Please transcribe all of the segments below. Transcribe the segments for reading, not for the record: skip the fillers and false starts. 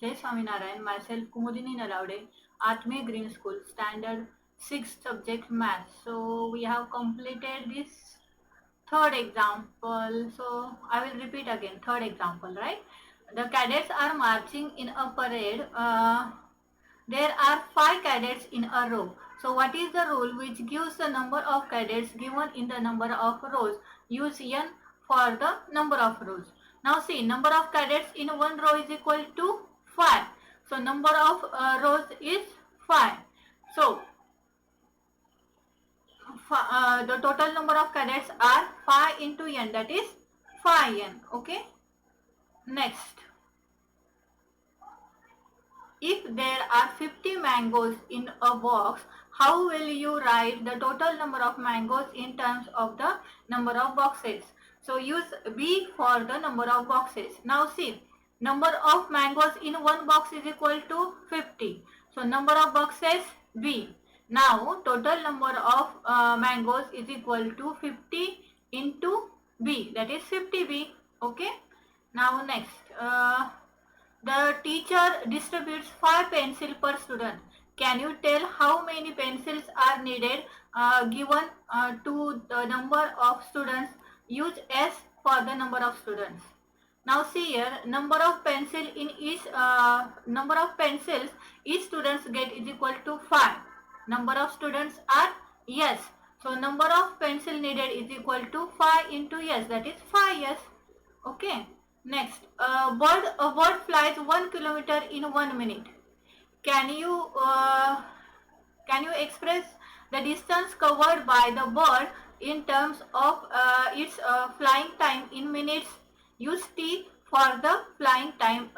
Jai Swaminarayan, myself Kumudini Nalavade, Atme Green School, Standard 6 subject Math. So we have completed this third example. So I will repeat again, third example, right? The cadets are marching in a parade. There are 5 cadets in a row. So what is the rule which gives the number of cadets given in the number of rows? Use n for the number of rows. Now see, number of cadets in one row is equal to 5. So number of rows is 5. So the total number of cadets are 5 into n, that is 5n. Okay. Next, if there are 50 mangoes in a box, how will you write the total number of mangoes in terms of the number of boxes? So use B for the number of boxes. Now see, number of mangoes in one box is equal to 50. So number of boxes B. Now total number of mangoes is equal to 50 into B, that is 50B. Okay. Now next. The teacher distributes 5 pencils per student. Can you tell how many pencils are needed given to the number of students? Use S for the number of students. Now see here, number of pencils each students get is equal to 5. Number of students are yes. So number of pencil needed is equal to 5 into yes, that is 5 yes. Okay. Next, a bird flies 1 kilometer in 1 minute. Can you can you express the distance covered by the bird in terms of its flying time in minutes? Use T for the flying time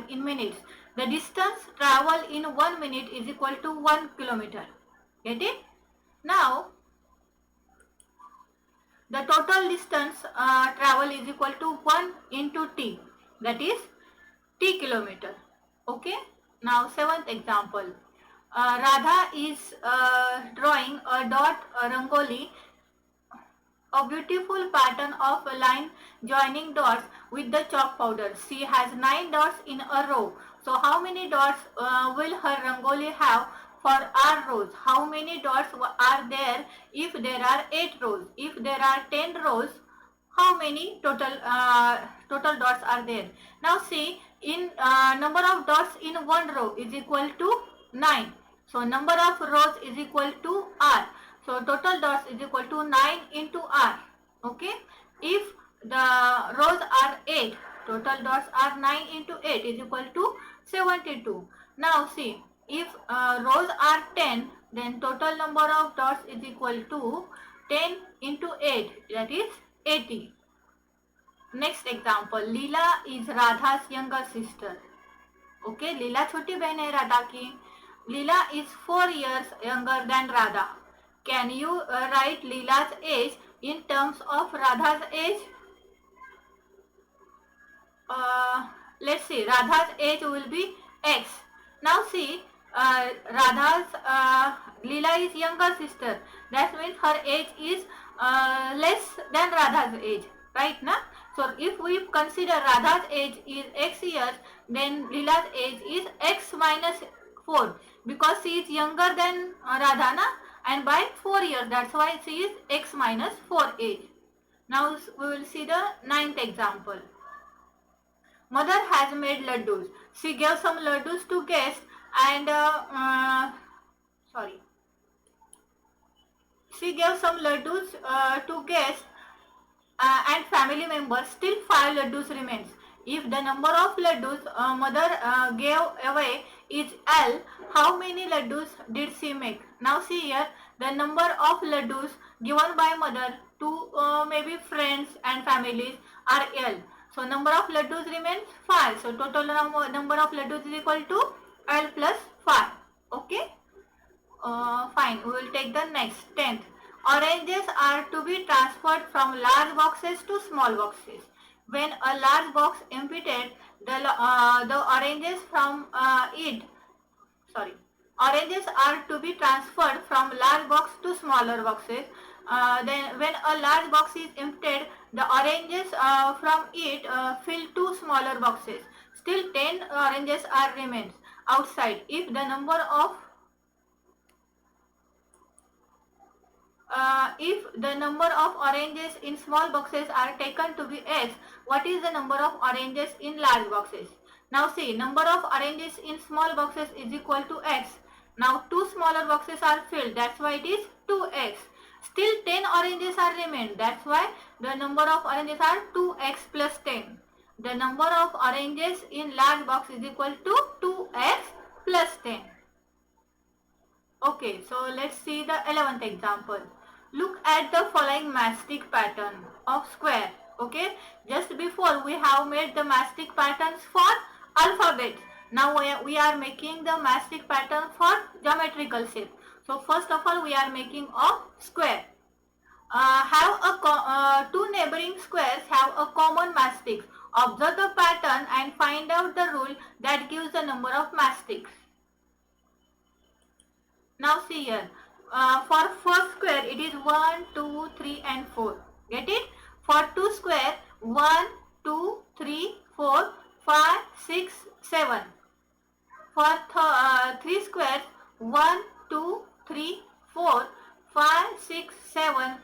in minutes. The distance traveled in 1 minute is equal to 1 kilometer. Get it? Now the total distance travel is equal to 1 into T, that is T kilometer. Okay. Now 7th example. Radha is drawing a dot rangoli, a beautiful pattern of a line joining dots with the chalk powder. She has 9 dots in a row. So how many dots will her rangoli have for r rows? How many dots are there if there are 8 rows? If there are 10 rows, how many total dots are there? Now see, in number of dots in one row is equal to 9. So number of rows is equal to r. So total dots is equal to 9 into r. Okay. If the rows are 8, total dots are 9 into 8 is equal to 72. Now see, if rows are 10, then total number of dots is equal to 10 into 8, that is 80. Next example, Leela is Radha's younger sister. Okay, Leela छोटी बहन है राधा की. Leela is 4 years younger than Radha. Can you write Leela's age in terms of Radha's age? Let's see, Radha's age will be X. Now see, Leela is younger sister. That means her age is less than Radha's age, right? Na? So if we consider Radha's age is X years, then Leela's age is X minus 4, because she is younger than Radha, na? And by 4 years, that's why she is X minus 4 age. Now we will see the 9th example. Mother has made laddus. She gave some laddus to guests and she gave some laddus to guests and family members. Still 5 laddus remains. If the number of laddus mother gave away is L, how many laddus did she make? Now see here, the number of laddus given by mother to maybe friends and families are L. So number of laddus remains 5. So total number of laddus is equal to L plus 5. Okay. Fine. We will take the next 10th. Oranges are to be transferred from large boxes to small boxes. When a large box emptied, the oranges from oranges are to be transferred from large box to smaller boxes. Then when a large box is emptied, the oranges from it fill 2 smaller boxes. Still 10 oranges are remains outside. If the number of oranges in small boxes are taken to be x, what is the number of oranges in large boxes? Now see, number of oranges in small boxes is equal to x. Now two smaller boxes are filled, that's why it is 2x. Still 10 oranges are remained, that's why the number of oranges are 2x plus 10. The number of oranges in large box is equal to 2x plus 10. Okay, so let's see the 11th example. Look at the following mastic pattern of square. Okay, just before we have made the mastic patterns for alphabets. Now we are making the mastic pattern for geometrical shape. So first of all we are making a square. Two neighboring squares have a common mastic. Observe the pattern and find out the rule that gives the number of mastics. Now see here, for first square it is 1, 2, 3 and 4. Get it? For two square 1, 2, 3, 4, 5, 6, 7. For three squares 1, 2, 3, 4, 5, 6, 7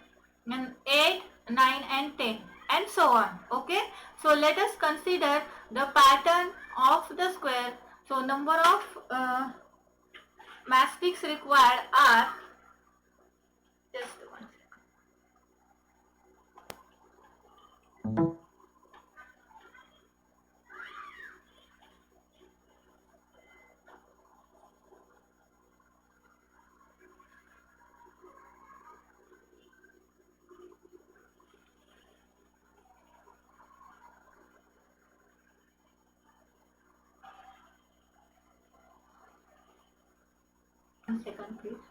and 8, 9 and 10 and so on. Okay. So let us consider the pattern of the square. So number of mastics required are, just one second. One second please.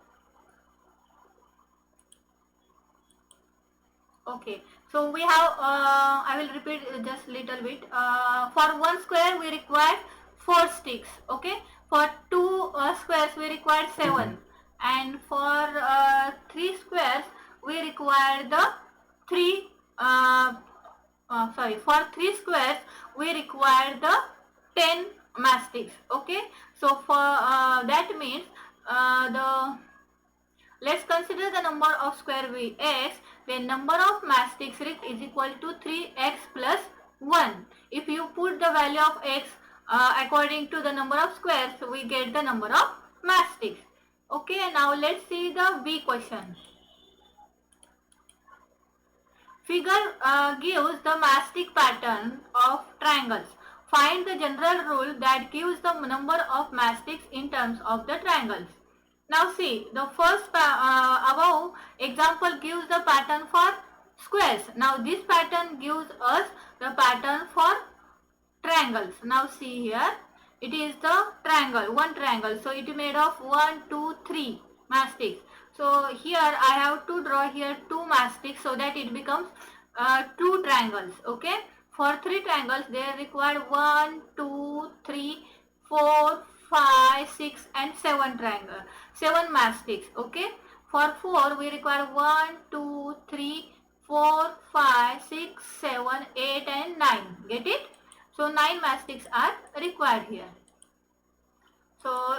Okay, so we have, I will repeat just little bit. For one square we require 4 sticks. Okay, for two squares we require 7, and for 3 squares we require the 3. For 3 squares we require the 10 mastics. Okay, so for that means let's consider the number of square be x, then number of mastics is equal to 3x plus 1. If you put the value of x according to the number of squares, we get the number of mastics. Okay, now let's see the B question. Figure gives the mastic pattern of triangles. Find the general rule that gives the number of mastics in terms of the triangles. Now see, the first above example gives the pattern for squares. Now this pattern gives us the pattern for triangles. Now see here, it is the triangle, one triangle. So it is made of 1, 2, 3 mastics. So here I have to draw here 2 mastics so that it becomes 2 triangles. Okay. For 3 triangles they require 1, 2, 3, 4, 5, 6 and 7 triangle, 7 mastics. Okay. For 4 we require 1, 2, 3, 4, 5, 6, 7, 8 and 9. Get it? So 9 mastics are required here. So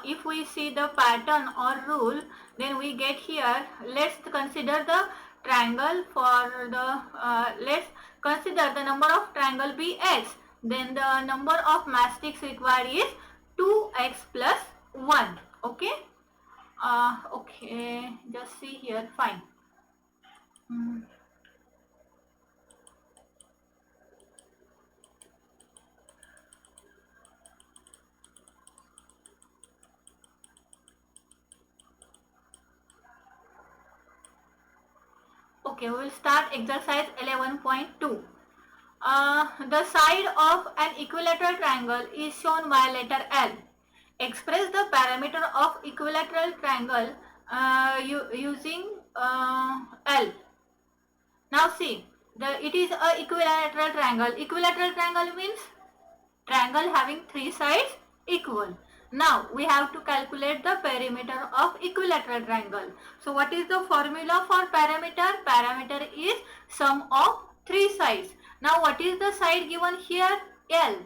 if we see the pattern or rule, then we get here, let's consider the triangle for the, let's consider the number of triangle be x. Then the number of mastics required is 2x plus 1. Okay. Okay, just see here, fine. Okay, we will start exercise 11.2. The side of an equilateral triangle is shown by letter L. Express the parameter of equilateral triangle using L. Now see, it is a equilateral triangle. Equilateral triangle means triangle having 3 sides equal. Now we have to calculate the perimeter of equilateral triangle. So what is the formula for perimeter? Perimeter is sum of 3 sides. Now what is the side given here? L.